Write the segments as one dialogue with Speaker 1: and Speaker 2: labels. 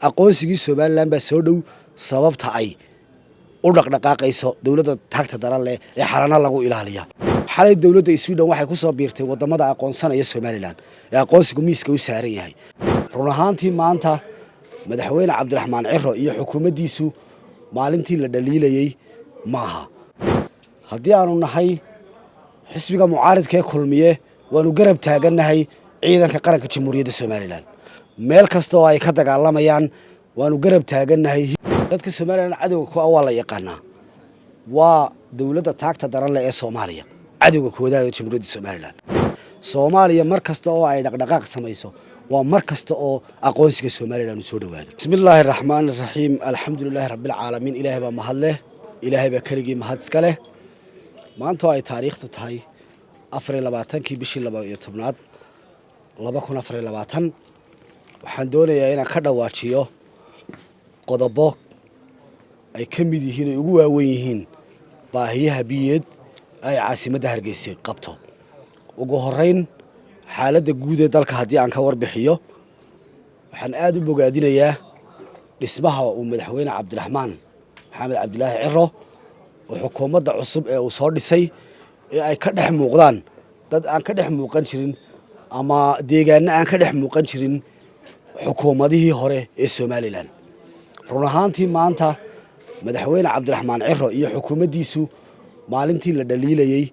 Speaker 1: aqoonsigii Somaliland baa soo dhow sababta ay u dhaqdhaqaaqayso dawladda taagta daran leh ee xarana lagu ilaaliyo xalay dawladda Sweden waxay ku soo biirtay wadamada aqoonsanaya Somaliland ee aqoonsigu miiska u saaran yahay run ahaantii maanta madaxweyne Cabdiraxmaan Ciro iyo xukuumaddiisu maalintii la dhaliilayay maaha haddii aanu nahay xisbiga mucaaradka ee kulmiye waanu garab taaganahay ciidanka qaranka jamhuuriyadda Somaliland meel kasta oo ay ka dagaalamayaan waanu garab taaganahay dadka Somaliland cadawga ku awal la yaqaanaa waa dawladda taagta daran leh ee Soomaaliya cadawga kooda ee jamhuuriyadda Soomaaliya mar kasta oo ay dhaqdhaqaaq samayso waa mar kasta oo aqoonsiga Somaliland soo dhawaado bismillaahir rahmaanir rahiim alxamdulillaahi rabbil caalamiin ilaahay baa mahad leh ilaahay baa kaligii mahad iska leh maanta ay taariikhdu tahay 24 bishii 12 2024 waxaan doonayaa inaan ka dhawaajiyo qodobo ay ka mid yihiin ugu waaweyn yihiin baahiyaha biyeed ay caasimadda Hargeysa qabto ugu horeyn xaaladda guud ee dalka haddii aan ka warbixiyo waxaan aad u bogaadinayaa dhismaha uu madaxweyne Cabdiraxmaan Maxamed Cabdilaahi Ciro oo xukuumadda cusub ee uu soo dhisay ee ay ka dhex muuqdaan dad aan ka dhex muuqan jirin ama deegaanna aan ka dhex muuqan jirin xukuumadihii hore ee Somaliland run ahaantii maanta madaxweyne Cabdiraxmaan Ciro iyo xukuumaddiisu maalintii la dhaliilayay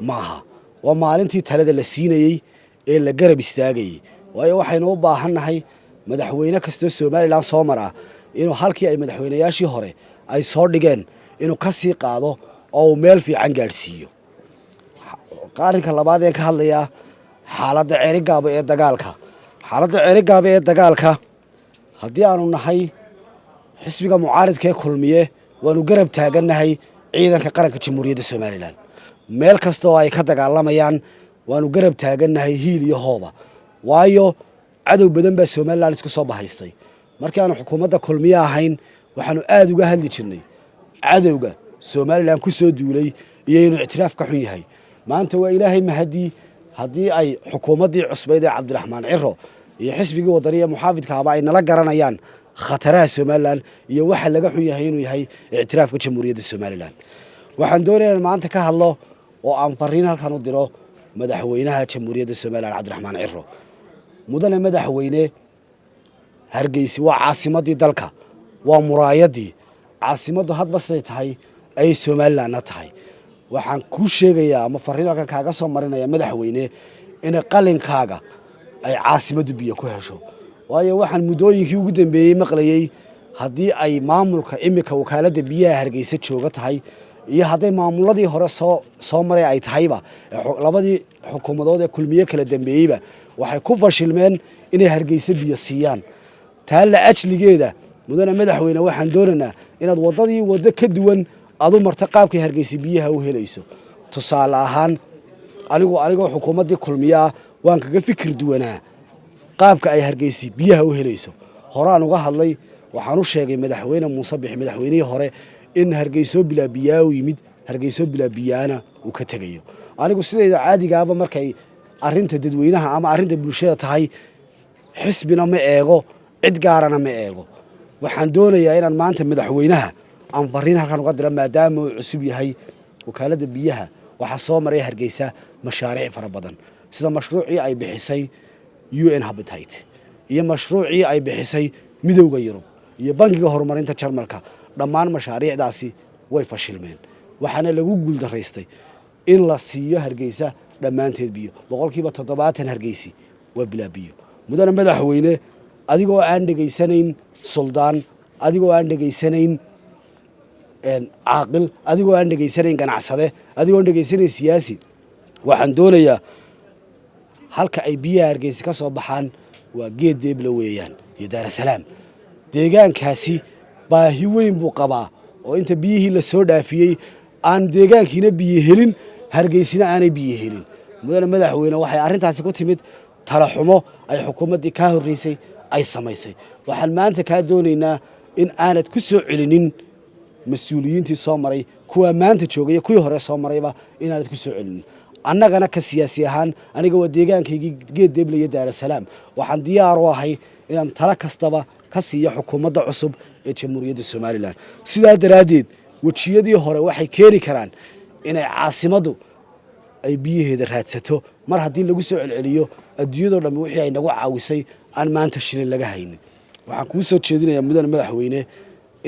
Speaker 1: maaha waa maalintii talada la siinayay ee la garab istaagayay waayo waxaynu u baahannahay madaxweyne kasta Somaliland soo mara inuu halkii ay madaxweynayaashii hore ay soo dhigeen inuu ka sii qaado oo meel fiican gaarsiiyo qaarinka labaad ee ka hadlaya xaaladda Ceerigaabo ee dagaalka haddii aanu nahay xisbiga mucaaradka ee kulmiye waanu garab taaganahay ciidanka qaranka jamhuuriyadda Somaliland meel kasta oo ay ka dagaalamayaan waanu garab taaganahay hiil iyo hooba waayo cadow badan baa Somaliland isku soo bahaystay markii aanu xukuumadda kulmiye ahayn waxaanu aad uga hadli jirnay cadowga Somaliland ku soo duulay iyo inuu ictiraaf ka xun yahay maanta waa ilaahay mahadii haddii ay xukuumaddii cusbeyd ee Cabdiraxmaan Ciro iyo xisbigii wadaniga muxaafidka ah ay nala garanayaan khataraha Somaliland iyo waxa laga xun yahay inuu yahay ictiraafka jamhuuriyadda Somaliland waxaan doonayaa maanta ka hadlo oo aan fariin halkan u diro madaxweynaha jamhuuriyadda Somaliland Cabdiraxmaan Ciro mudane madaxweyne Hargeysa waa caasimadii dalka waa muraayadii caasimaddu hadba say tahay ay Somaliland tahay waxaan ku sheegayaa ama fariin halkan kaaga soo marinaya madaxweyne in qalinkaaga ay caasimaddu biyo ku hesho waayo waxaan muddooyinkii ugu dambeeyay maqlayay haddii ay maamulka imika wakaaladda biyaha Hargeysa jooga tahay iyo haday maamuladii hore soo maray ay tahayba labadii xukuumadood ee kulmiye kala dambeeyayba waxay ku fashilmeen inay Hargeysa biyo siiyaan taala ajligeeda mudane madaxweyne waxaan doonaynaa inaad wadadii wada ka duwan adu marta qaabkii Hargeysa biyaha u helayso tusaale ahaan anigoo xukuumaddii kulmiye waan kaga fikir duwanaa qaabka ay Hargeysa biyaha u helayso horaan uga hadlay waxaan u sheegay madaxweyne Muuse Bixi madaxweynihii hore in Hargeysa bilaa biyaa u yimid Hargeysa bilaa biyaana uu ka tagayo anigu sidayda caadiga ah markay arinta dadweynaha ama arinta bulshada tahay xisbina ma eego cid gaarana ma eego waxaan doonayaa inaan maanta madaxweynaha aan fariin halkan uga diro maadaama uu cusub yahay wakaaladda biyaha waxa soo maray Hargeysa mashaariic fara badan sida mashruucii ay bixisay UN Habitat iyo mashruucii ay bixisay midowga Yurub iyo bangiga horumarinta Jarmalka dhammaan mashaariicdaasi way fashilmeen waxaana lagu guul daraystay in la siiyo Hargeysa dhammaanteed biyo 70% Hargeysa waa bilaa biyo mudane madaxweyne adigoo aan dhageysanayn suldaan adigoo aan dhageysanayn caaqil adigoo aan dhageysanayn ganacsade adigoo aan dhageysanayn siyaasi waxaan doonayaa halka ay biyaha Hargeysa ka soo baxaan waa geed deebla weeyaan iyo Daarasalaam deegaankaasi baahi weyn buu qabaa oo inta biyihii la soo dhaafiyay aan deegaankiina biyo helin Hargeysina aanay biyo helin mudane madaxweyne waxay arintaasi ku timid tala xumo ay xukuumaddii ka horeysay ay samaysay waxaan maanta ka doonaynaa in aanad ku soo celinin mas'uuliyiintii soo maray kuwa maanta joogay kuwii hore soo marayba inaanad ku soo celinin annagana ka siyaasi ahaan aniga waa deegaankaygii geed deeble iyo Daarasalaam waxaan diyaar u ahay inaan tala kastaba ka siiya xukuumadda cusub ee jamhuuriyadda somalilan sidaa daraaddeed wejiyadii hore waxay keeni karaan inay caasimaddu ay biyaheeda raadsato mar haddii lagu soo celceliyo adduunyadoo dhammi wixii ay nagu caawisay aan maanta shilin laga haynin waxaan kuu soo jeedinayaa mudane madaxweyne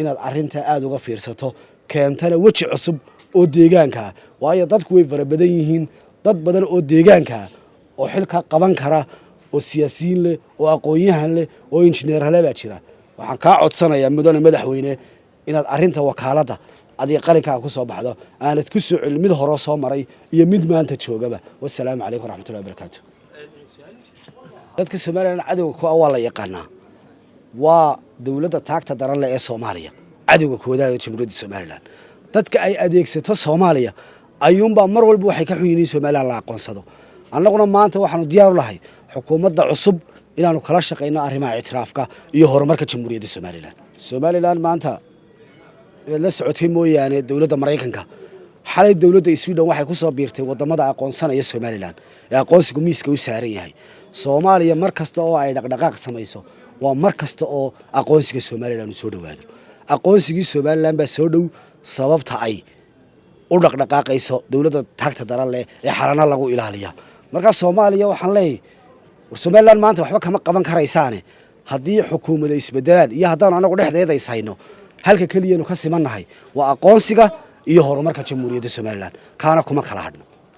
Speaker 1: inaad arrintaa aada uga fiirsato keentana weji cusub oo deegaankaa waayo dadku way fara badan yihiin dad badan oo deegaankaa oo xilka qaban kara oo siyaasiyiin leh oo aqoon-yahan leh oo injineerhale baa jira waxaan kaa codsanayaa mudane madaxweyne inaad arrinta wakaaladda adiga qalinkaa ku soo baxdo aanad ku soo celin mid horeo soo maray iyo mid maanta joogaba wasalaamu calaykum waraxmatullahi wabarakaatu dadka somalilan cadowga ku waa la yaqaanaa waa dowladda taagta daran leh ee soomaaliya cadowga koodaha ee jamhuuriyadda somalilan dadka ay adeegsato soomaaliya ayuunbaa mar walba waxay ka xun yihiin somalilan la aqoonsado annaguna maanta waxaanu diyaar u lahay xukuumadda cusub inaanu kala shaqayno arrimaha ictiraafka iyo horumarka jamhuuriyadda somalilan maanta la socotay mooyaane dowladda maraykanka xalay dowladda Sweden waxay ku soo biirtay wadamada aqoonsanaya somalilan ee aqoonsigu miiska u saaran yahay soomaaliya mar kasta oo ay dhaqdhaqaaq samayso waa mar kasta oo aqoonsiga somalilan soo dhawaado aqoonsigii somalilan baa soo dhow sababta ay u dhaqdhaqaaqayso dowladda taagta daran leh ee xarana lagu ilaaliya marka Soomaaliya waxaan leeyahay Somaliland maanta waxba kama qaban karaysaane haddii xukuumadda isbedelaan iyo haddaan anagu dhexdeeda isayno halka kaliya ka simanahay waa aqoonsiga iyo horumarka jamhuuriyadda Somaliland kaana kuma kala hadhno